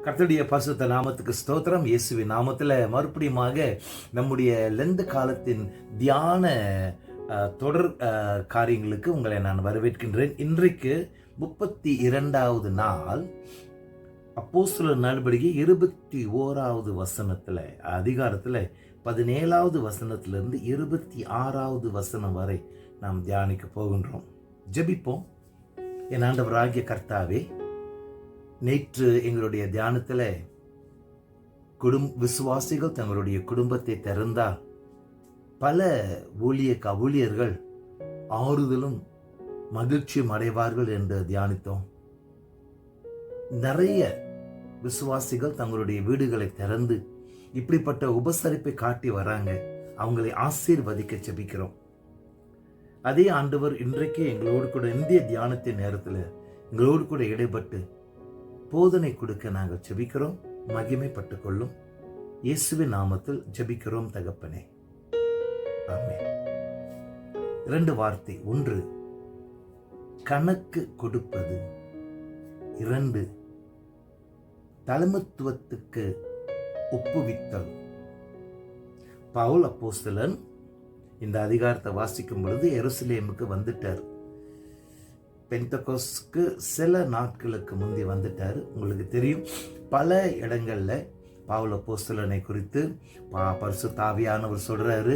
கர்த்தருடைய பரிசுத்த நாமத்துக்கு ஸ்தோத்திரம். இயேசுவின் நாமத்தில் மறுபடியுமாக நம்முடைய லெந்து காலத்தின் தியான தொடர் காரியங்களுக்கு உங்களை நான் வரவேற்கின்றேன். இன்றைக்கு 32வது நாள். அப்போஸ்தலர் நடவடிக்கை 21வது வசனத்தில் அதிகாரத்தில் 17வது வசனத்திலிருந்து 26வது வசனம் வரை நாம் தியானிக்க போகின்றோம். ஜெபிப்போம். என் ஆண்டவராகிய கர்த்தாவே, நேற்று எங்களுடைய தியானத்தில் விசுவாசிகள் தங்களுடைய குடும்பத்தை திறந்தால் பல ஊழியர்கள் ஆறுதலும் மகிழ்ச்சியும் அடைவார்கள் என்று தியானித்தோம். நிறைய விசுவாசிகள் தங்களுடைய வீடுகளை திறந்து இப்படிப்பட்ட உபசரிப்பை காட்டி வராங்க. அவங்களை ஆசீர்வதிக்க ஜெபிக்கிறோம். அதே ஆண்டவர் இன்றைக்கு எங்களோடு கூட இந்திய தியானத்தின் நேரத்தில் எங்களோடு கூட இடைப்பட்டு போதனை கொடுக்க நாங்கள் ஜெபிக்கிறோம். மகிமைப்பட்டுக் கொள்ளும் இயேசுவின் நாமத்தில் ஜெபிக்கிறோம் தகப்பனே, ஆமென். 2 வார்த்தை. 1, கணக்கு கொடுப்பது. 2, தலைமைத்துவத்துக்கு ஒப்புவித்தல். பவுல் அப்போஸ்தலன் இந்த அதிகாரத்தை வாசிக்கும் பொழுது எருசலேமுக்கு வந்துட்டார். பெந்தகோஸ்துக்கு சில நாட்களுக்கு முந்தி வந்துட்டார். உங்களுக்கு தெரியும், பல இடங்கள்ல பவுல் அப்போஸ்தலனை குறித்து பரிசுத்த ஆவியானவர் சொல்றாரு,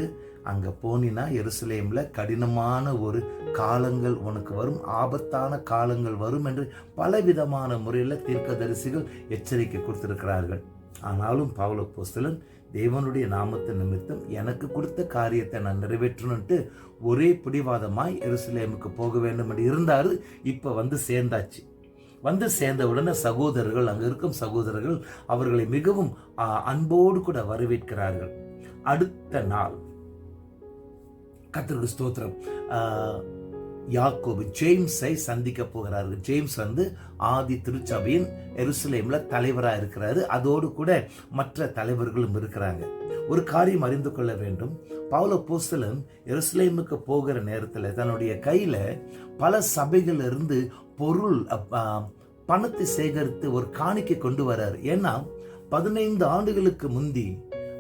அங்க போனினா எருசலேம்ல கடினமான ஒரு காலங்கள் உனக்கு வரும், ஆபத்தான காலங்கள் வரும் என்று பலவிதமான முறையில் தீர்க்கதரிசிகள் எச்சரிக்கை கொடுத்திருக்கிறார்கள். ஆனாலும் பவுல் அப்போஸ்தலன் தேவனுடைய நாமத்து நிமித்தம் எனக்கு கொடுத்த காரியத்தை நான் நிறைவேற்றணும்ட்டு ஒரே பிடிவாதமாய் எருசலேமுக்கு போக வேண்டும் என்று இருந்தாரு. இப்ப வந்து சேர்ந்தாச்சு. வந்து சேர்ந்த உடனே சகோதரர்கள், அங்க இருக்கும் சகோதரர்கள் அவர்களை மிகவும் அன்போடு கூட வரவேற்கிறார்கள். அடுத்த நாள் கர்த்தருக்கு ஸ்தோத்திரம், யாக்கோபு ஜேம்ஸை சந்திக்க போகிறார்கள். ஜேம்ஸ் வந்து ஆதி திருச்சபையின் எருசலேம்ல தலைவராக இருக்கிறாரு. அதோடு கூட மற்ற தலைவர்களும் இருக்கிறாங்க. ஒரு காரியம் அறிந்து கொள்ள வேண்டும். பவுல் அப்போஸ்தலன் எருசலேமுக்கு போகிற நேரத்தில் தன்னுடைய கையில பல சபைகள் இருந்து பொருள் பணத்தை சேகரித்து ஒரு காணிக்கை கொண்டு வர்றாரு. ஏன்னா 15 ஆண்டுகளுக்கு முந்தி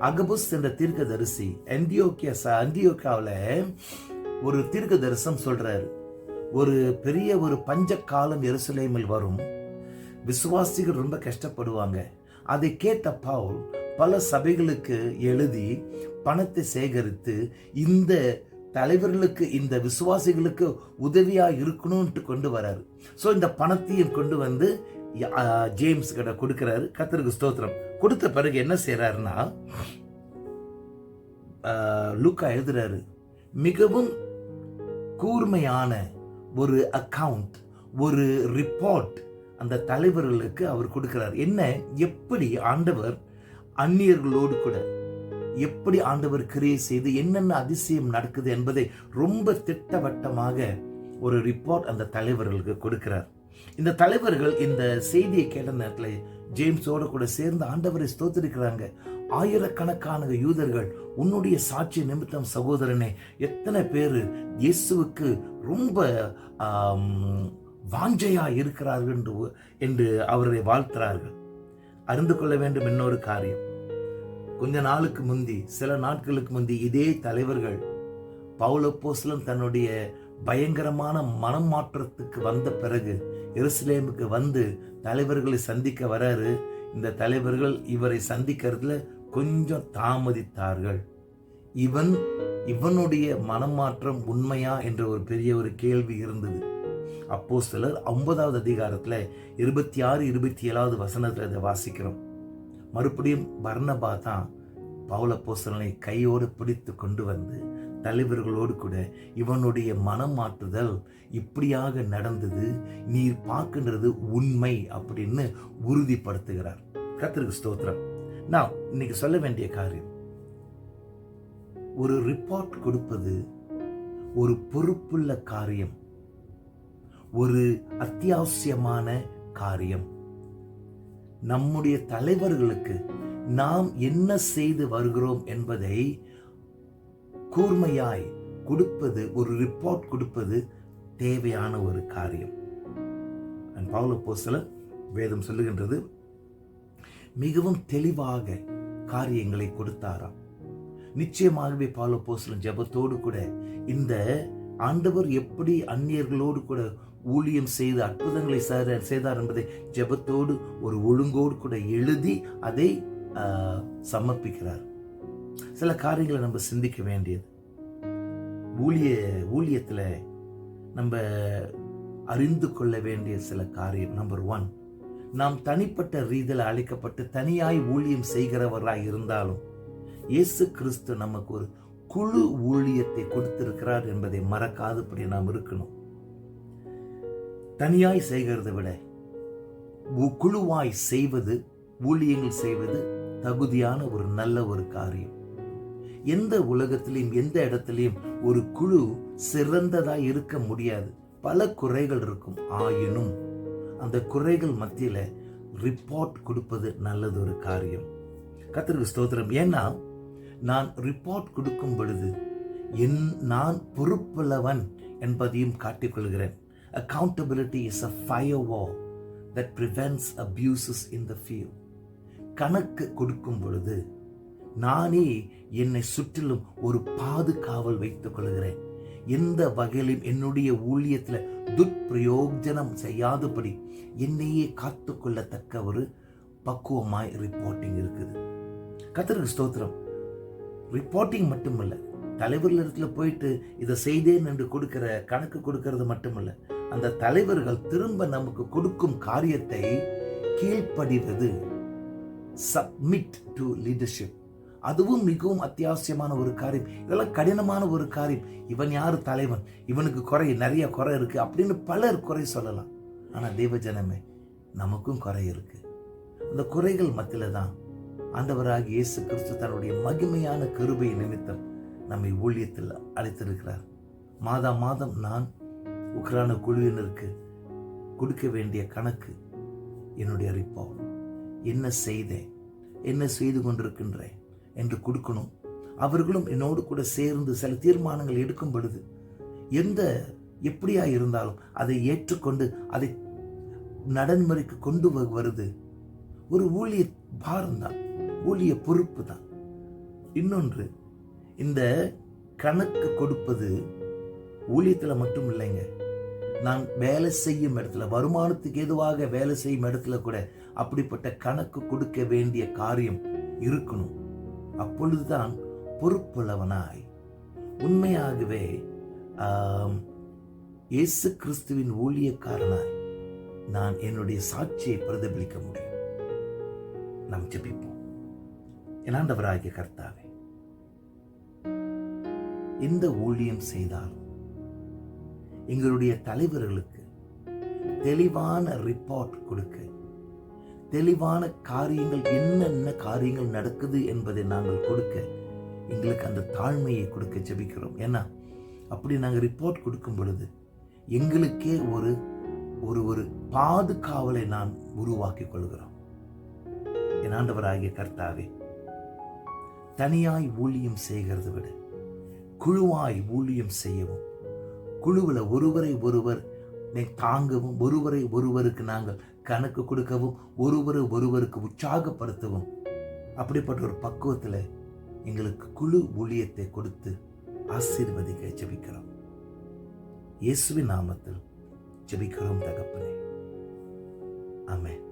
அகபுஸ் என்ற தீர்க்கதரிசி அந்தியோக்கியாவில் ஒரு தீர்க்க தரிசனம் சொல்றாரு. ஒரு பெரிய ஒரு பஞ்ச காலம் எருசலேமில் வரும், விசுவாசிகள் ரொம்ப கஷ்டப்படுவாங்க. அதை கேட்ட பவுல் பல சபைகளுக்கு எழுதி பணத்தை சேகரித்து இந்த தலைவர்களுக்கு, இந்த விசுவாசிகளுக்கு உதவியா இருக்கணும்னு கொண்டு வராரு. ஸோ இந்த பணத்தையும் கொண்டு வந்து ஜேம்ஸ் கிட்ட கொடுக்கிறாரு. கர்த்தருக்கு ஸ்தோத்திரம். கொடுத்த பிறகு என்ன செய்யறாருன்னா, லூக்கா எழுதுறாரு, மிகவும் கூர்மையான ஒரு அக்கவுண்ட், ஒரு ரிப்போர்ட் அந்த தலைவர்களுக்கு அவர் கொடுக்கிறார். என்ன, எப்படி ஆண்டவர் அந்நியர்களோடு கூட எப்படி ஆண்டவர் கிரியை செய்து என்னென்ன அதிசயம் நடக்குது என்பதை ரொம்ப திட்டவட்டமாக ஒரு ரிப்போர்ட் அந்த தலைவர்களுக்கு கொடுக்கிறார். இந்த தலைவர்கள் இந்த செய்தியை கேட்ட நேரத்தில் ஜேம்ஸோட கூட சேர்ந்து ஆண்டவரை ஸ்தோத்திரிக்கிறாங்க. ஆயிரக்கணக்கான யூதர்கள் உன்னுடைய சாட்சி நிமித்தம் சகோதரனே, எத்தனை பேர் இயேசுவுக்கு ரொம்ப வாஞ்சையா இருக்கிறார்கள் என்று அவரை வாழ்த்துறார்கள். அறிந்து கொள்ள வேண்டும் இன்னொரு காரியம். கொஞ்ச நாளுக்கு முந்தி, சில நாட்களுக்கு முந்தி இதே தலைவர்கள் பவுல் அப்போஸ்தலன் தன்னுடைய பயங்கரமான மனம் மாற்றத்துக்கு வந்த பிறகு எருசலேமுக்கு வந்து தலைவர்களை சந்திக்க வராரு. இந்த தலைவர்கள் இவரை சந்திக்கிறதுல கொஞ்சம் தாமதித்தார்கள். இவனுடைய மனமாற்றம் உண்மையா என்ற ஒரு பெரிய ஒரு கேள்வி இருந்தது. அப்போஸ்தலர் 9வது அதிகாரத்துல 26, 27வது வசனத்துல இதை வாசிக்கிறோம். மறுபடியும் பர்னபா தான் பவுல் அப்போஸ்தலனை கையோடு பிடித்து கொண்டு வந்து தலைவர்களோடு கூட இவனுடைய மனம் மாற்றுதல் இப்படியாக நடந்தது, நீர் பார்க்கின்றது உண்மை அப்படின்னு உறுதிப்படுத்துகிறார். கர்த்தருக்கு ஸ்தோத்திரம். நான் இன்னைக்கு சொல்ல வேண்டிய காரியம், ஒரு ரிப்போர்ட் கொடுப்பது ஒரு பொறுப்புள்ள காரியம், ஒரு அத்தியாவசியமான காரியம். நம்முடைய தலைவர்களுக்கு நாம் என்ன செய்து வருகிறோம் என்பதை கூர்மையாய் கொடுப்பது, ஒரு ரிப்போர்ட் கொடுப்பது தேவையான ஒரு காரியம். பவுல் அப்போஸ்தலன் வேதம் சொல்லுகின்றது, மிகவும் தெளிவாக காரியங்களை கொடுத்தாராம். நிச்சயமாகவே பவுல் அப்போஸ்தலன் ஜெபத்தோடு கூட இந்த ஆண்டவர் எப்படி அந்நியர்களோடு கூட ஊழியம் செய்து அற்புதங்களை செய்தார் என்பதை ஜெபத்தோடு ஒரு ஒழுங்கோடு கூட எழுதி அதை சமர்ப்பிக்கிறார். சில காரியங்களை நம்ம சிந்திக்க வேண்டியது. ஊழியத்துல நம்ம அறிந்து கொள்ள வேண்டிய சில காரியம். நம்பர் 1, நாம் தனிப்பட்ட ரீதியில் அழைக்கப்பட்டு தனியாய் ஊழியம் செய்கிறவராய் இருந்தாலும் இயேசு கிறிஸ்து நமக்கு ஒரு குழு ஊழியத்தை கொடுத்திருக்கிறார் என்பதை மறக்காதபடி நாம் இருக்கணும். தனியாய் செய்கிறதை விட குழுவாய் செய்வது, ஊழியங்கள் செய்வது தகுதியான ஒரு நல்ல ஒரு காரியம். எந்த உலகத்திலையும் எந்த இடத்திலையும் ஒரு குழு சிறந்ததா இருக்க முடியாது. பல குறைகள் இருக்கும். ஆயினும் அந்த குறைகள் மத்தியில ரிப்போர்ட் கொடுப்பது நல்லது ஒரு காரியம். கர்த்தருக்கு ஸ்தோத்திரம். ஏன்னா நான் ரிப்போர்ட் கொடுக்கும் பொழுது நான் பொறுப்புள்ளவன் என்பதையும் காட்டிக்கொள்கிறேன். Accountability is a firewall that prevents abuses in the field. கணக்கு கொடுக்கும் பொழுது நானே என்னை சுற்றிலும் ஒரு பாதுகாவல் வைத்துக் கொள்கிறேன். எந்த வகையிலும் என்னுடைய ஊழியத்தில் துஷ்பிரயோஜனம் செய்யாதபடி என்னையே காத்துக்கொள்ளத்தக்க ஒரு பக்குவமாய் ரிப்போர்ட்டிங் இருக்குது. கர்த்தருக்கு ஸ்தோத்திரம். ரிப்போர்ட்டிங் மட்டுமல்ல, தலைவர்களிடத்துல போயிட்டு இதை செய்தேன் என்று கொடுக்கிற கணக்கு கொடுக்கிறது மட்டுமல்ல, அந்த தலைவர்கள் திரும்ப நமக்கு கொடுக்கும் காரியத்தை கீழ்ப்படிவது, சப்மிட் டு லீடர்ஷிப், அதுவும் மிகவும் அத்தியாவசியமான ஒரு காரியம். இதெல்லாம் கடினமான ஒரு காரியம். இவன் யாரு தலைவன், இவனுக்கு நிறைய குறை இருக்கு அப்படின்னு பலர் குறை சொல்லலாம். ஆனா தேவஜனமே, நமக்கும் குறை இருக்கு. அந்த குறைகள் மத்தியில தான் ஆண்டவராகிய இயேசு கிறிஸ்து தன்னுடைய மகிமையான கிருபை நிமித்தம் நம்மை ஊழியத்தில் அழைத்திருக்கிறார். மாதம் நான் உக்ரான குழுவினருக்கு கொடுக்க வேண்டிய கணக்கு, என்னுடைய ரிப்போர்ட், என்ன செய்தேன், என்ன செய்து கொண்டிருக்கின்றேன் என்று கொடுக்கணும். அவர்களும் என்னோடு கூட சேர்ந்து சில தீர்மானங்கள் எடுக்கும் பொழுது எப்படியா இருந்தாலும் அதை ஏற்றுக்கொண்டு அதை நடைமுறைக்கு கொண்டு வருது ஒரு ஊழிய பாரம் தான், ஊழிய பொறுப்பு தான். இன்னொன்று, இந்த கணக்கு கொடுப்பது ஊழியத்தில் மட்டும் இல்லைங்க. நான் வேலை செய்யும் இடத்துல, வருமானத்துக்கு ஏதுவாக வேலை செய்யும் இடத்துல கூட அப்படிப்பட்ட கணக்கு கொடுக்க வேண்டிய காரியம் இருக்கணும். அப்பொழுதுதான் பொறுப்புள்ளவனாய் உண்மையாகவே இயேசு கிறிஸ்துவின் ஊழியக்காரனாய் நான் என்னுடைய சாட்சியை பிரதிபலிக்க முடியும். நாம் ஜெபிப்போம். என் ஆண்டவராகிய கர்த்தாவே, எந்த ஊழியம் செய்தாலும் எங்களுடைய தலைவர்களுக்கு தெளிவான ரிப்போர்ட் கொடுக்க, தெளிவான காரியங்கள் என்னென்ன காரியங்கள் நடக்குது என்பதை நாங்கள் கொடுக்க, எங்களுக்கு அந்த தாழ்மையை கொடுக்க ஜெபிக்கிறோம். ஏன்னா அப்படி நாங்கள் ரிப்போர்ட் கொடுக்கும் பொழுது எங்களுக்கே ஒரு ஒரு பாதுகாவலை நான் உருவாக்கி கொள்கிறோம். என் ஆண்டவராகிய கர்த்தாவே, தனியாய் ஊழியம் செய்கிறதை விட குழுவாய் ஊழியம் செய்யவும், குழுவில் ஒருவரை ஒருவர் தாங்கவும், ஒருவரை ஒருவருக்கு நாங்கள் கணக்கு கொடுக்கவும், ஒருவருக்கு உற்சாகப்படுத்தவும், அப்படிப்பட்ட ஒரு பக்குவத்தில் எங்களுக்கு குழு ஊழியத்தை கொடுத்து ஆசீர்வதிக்க ஜெபிக்கிறோம். இயேசுவின் நாமத்தில் ஜெபிக்கிறோம் தகப்பனே. ஆமென்.